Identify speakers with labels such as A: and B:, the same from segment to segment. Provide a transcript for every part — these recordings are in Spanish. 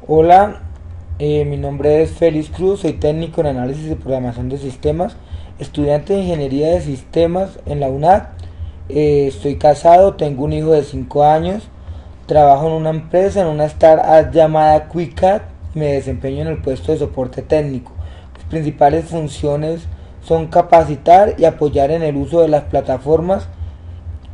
A: Hola, mi nombre es Félix Cruz, soy técnico en análisis y programación de sistemas, estudiante de ingeniería de sistemas en la UNAD. Estoy casado, tengo un hijo de 5 años, trabajo en una empresa, en una startup llamada QuickCat y me desempeño en el puesto de soporte técnico. Mis principales funciones son capacitar y apoyar en el uso de las plataformas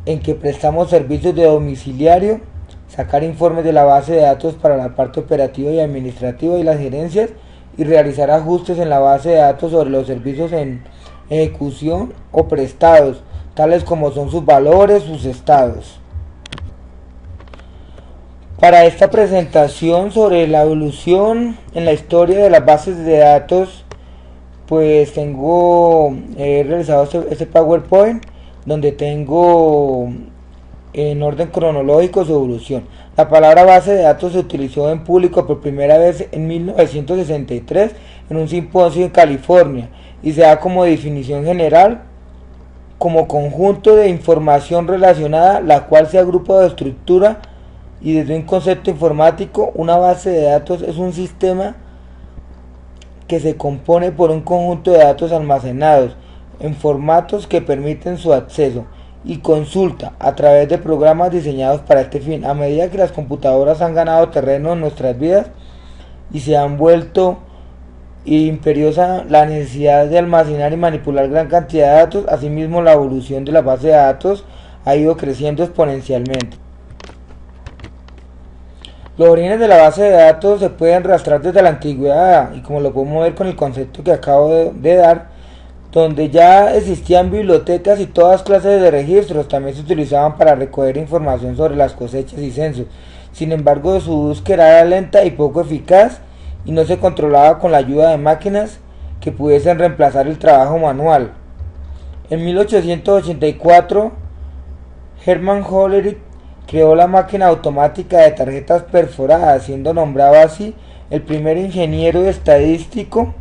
A: en que prestamos servicios de domiciliario, sacar informes de la base de datos para la parte operativa y administrativa y las gerencias y realizar ajustes en la base de datos sobre los servicios en ejecución o prestados, tales como son sus valores, sus estados. Para esta presentación sobre la evolución en la historia de las bases de datos, pues he realizado este PowerPoint donde tengo en orden cronológico su evolución. La palabra base de datos se utilizó en público por primera vez en 1963 en un simposio en California y se da como definición general como conjunto de información relacionada la cual se agrupa de estructura y desde un concepto informático. Una base de datos es un sistema que se compone por un conjunto de datos almacenados en formatos que permiten su acceso y consulta a través de programas diseñados para este fin. A medida que las computadoras han ganado terreno en nuestras vidas y se han vuelto imperiosa la necesidad de almacenar y manipular gran cantidad de datos, asimismo la evolución de la base de datos ha ido creciendo exponencialmente. Los orígenes de la base de datos se pueden rastrear desde la antigüedad y como lo podemos ver con el concepto que acabo de dar, donde ya existían bibliotecas y todas clases de registros, también se utilizaban para recoger información sobre las cosechas y censos. Sin embargo, su búsqueda era lenta y poco eficaz y no se controlaba con la ayuda de máquinas que pudiesen reemplazar el trabajo manual. En 1884, Hermann Hollerith creó la máquina automática de tarjetas perforadas, siendo nombrado así el primer ingeniero estadístico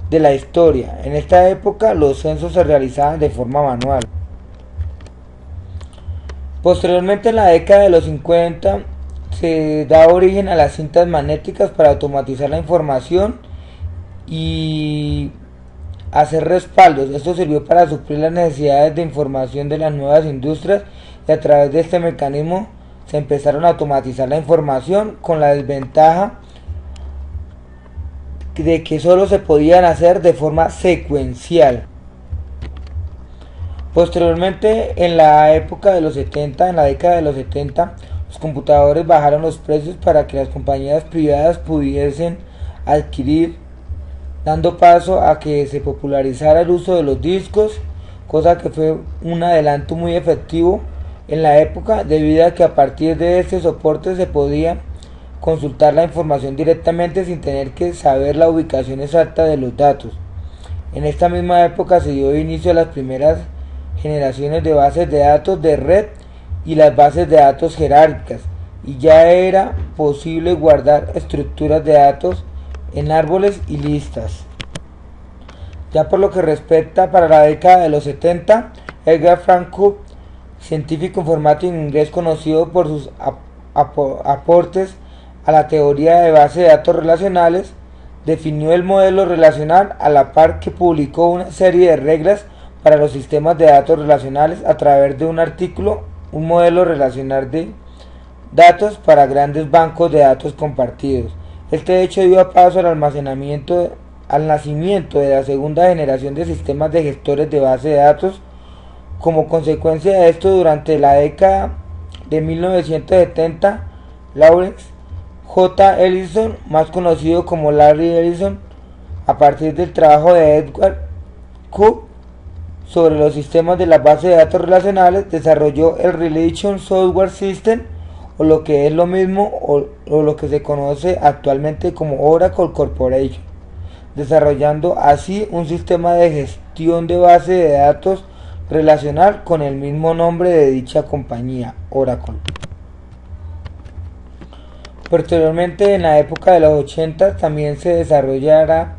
A: de la historia. En esta época los censos se realizaban de forma manual. Posteriormente, en la década de los 50, se da origen a las cintas magnéticas para automatizar la información y hacer respaldos. Esto sirvió para suplir las necesidades de información de las nuevas industrias y a través de este mecanismo se empezaron a automatizar la información con la desventaja de que solo se podían hacer de forma secuencial. Posteriormente, en la época de los 70, en la década de los 70, los computadores bajaron los precios para que las compañías privadas pudiesen adquirir, dando paso a que se popularizara el uso de los discos, cosa que fue un adelanto muy efectivo en la época, debido a que a partir de este soporte se podía consultar la información directamente sin tener que saber la ubicación exacta de los datos. En esta misma época se dio inicio a las primeras generaciones de bases de datos de red y las bases de datos jerárquicas, y ya era posible guardar estructuras de datos en árboles y listas. Ya por lo que respecta para la década de los 70, Edgar Frank Cook, científico informático inglés conocido por sus aportes a la teoría de bases de datos relacionales, definió el modelo relacional a la par que publicó una serie de reglas para los sistemas de datos relacionales a través de un artículo, un modelo relacional de datos para grandes bancos de datos compartidos. Este hecho dio paso al nacimiento de la segunda generación de sistemas de gestores de base de datos. Como consecuencia de esto, durante la década de 1970, Lawrence J. Ellison, más conocido como Larry Ellison, a partir del trabajo de Edward Cook sobre los sistemas de las bases de datos relacionales, desarrolló el Relation Software System, o lo que es lo mismo, o lo que se conoce actualmente como Oracle Corporation, desarrollando así un sistema de gestión de base de datos relacional con el mismo nombre de dicha compañía, Oracle. Posteriormente, en la época de los 80, también se desarrollará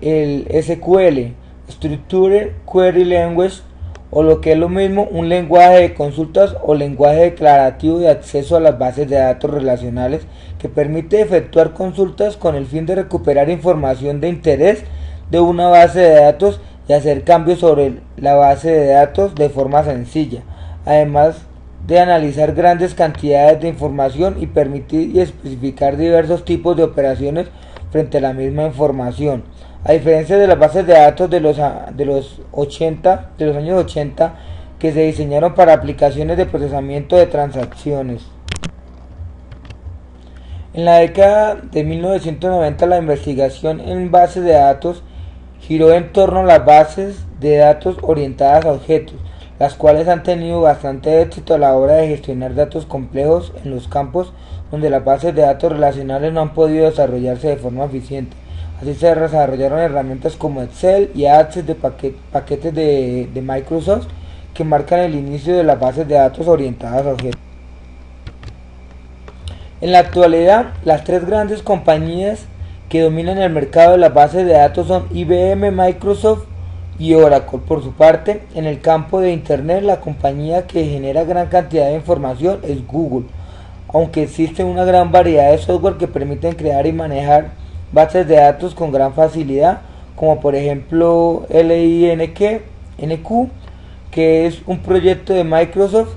A: el SQL, Structured Query Language, o lo que es lo mismo, un lenguaje de consultas o lenguaje declarativo de acceso a las bases de datos relacionales que permite efectuar consultas con el fin de recuperar información de interés de una base de datos y hacer cambios sobre la base de datos de forma sencilla, además de analizar grandes cantidades de información y permitir y especificar diversos tipos de operaciones frente a la misma información. A diferencia de las bases de datos de los años 80 que se diseñaron para aplicaciones de procesamiento de transacciones. En la década de 1990 la investigación en bases de datos giró en torno a las bases de datos orientadas a objetos, las cuales han tenido bastante éxito a la hora de gestionar datos complejos en los campos donde las bases de datos relacionales no han podido desarrollarse de forma eficiente. Así se desarrollaron herramientas como Excel y Access de paquetes de Microsoft que marcan el inicio de las bases de datos orientadas a objetos. En la actualidad, las tres grandes compañías que dominan el mercado de las bases de datos son IBM, Microsoft y Oracle. Por su parte, en el campo de Internet, la compañía que genera gran cantidad de información es Google, aunque existe una gran variedad de software que permiten crear y manejar bases de datos con gran facilidad, como por ejemplo LINQ, que es un proyecto de Microsoft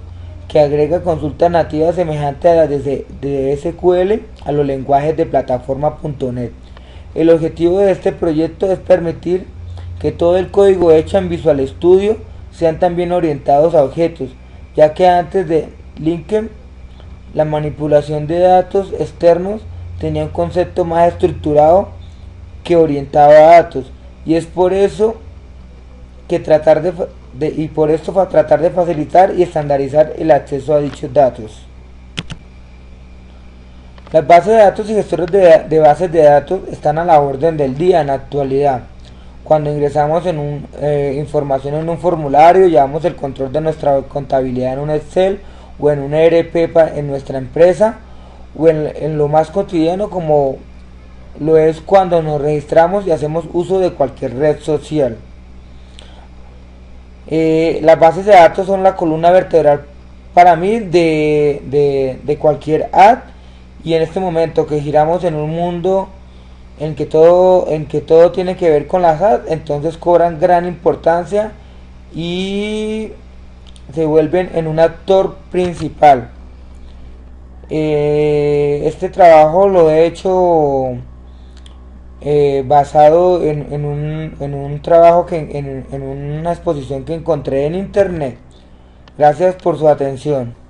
A: que agrega consultas nativas semejantes a las de SQL a los lenguajes de plataforma.net. El objetivo de este proyecto es permitir que todo el código hecho en Visual Studio sean también orientados a objetos, ya que antes de LINQ la manipulación de datos externos tenía un concepto más estructurado que orientado a datos, y es por eso que tratar de facilitar y estandarizar el acceso a dichos datos. Las bases de datos y gestores de bases de datos están a la orden del día en la actualidad. Cuando ingresamos información en un formulario, llevamos el control de nuestra contabilidad en un Excel o en un ERP en nuestra empresa, o en lo más cotidiano como lo es cuando nos registramos y hacemos uso de cualquier red social. Las bases de datos son la columna vertebral para mí de cualquier ad, y en este momento que giramos en un mundo en que todo tiene que ver con las ads, entonces cobran gran importancia y se vuelven en un actor principal. Este trabajo lo he hecho basado en un trabajo en una exposición que encontré en internet. Gracias por su atención.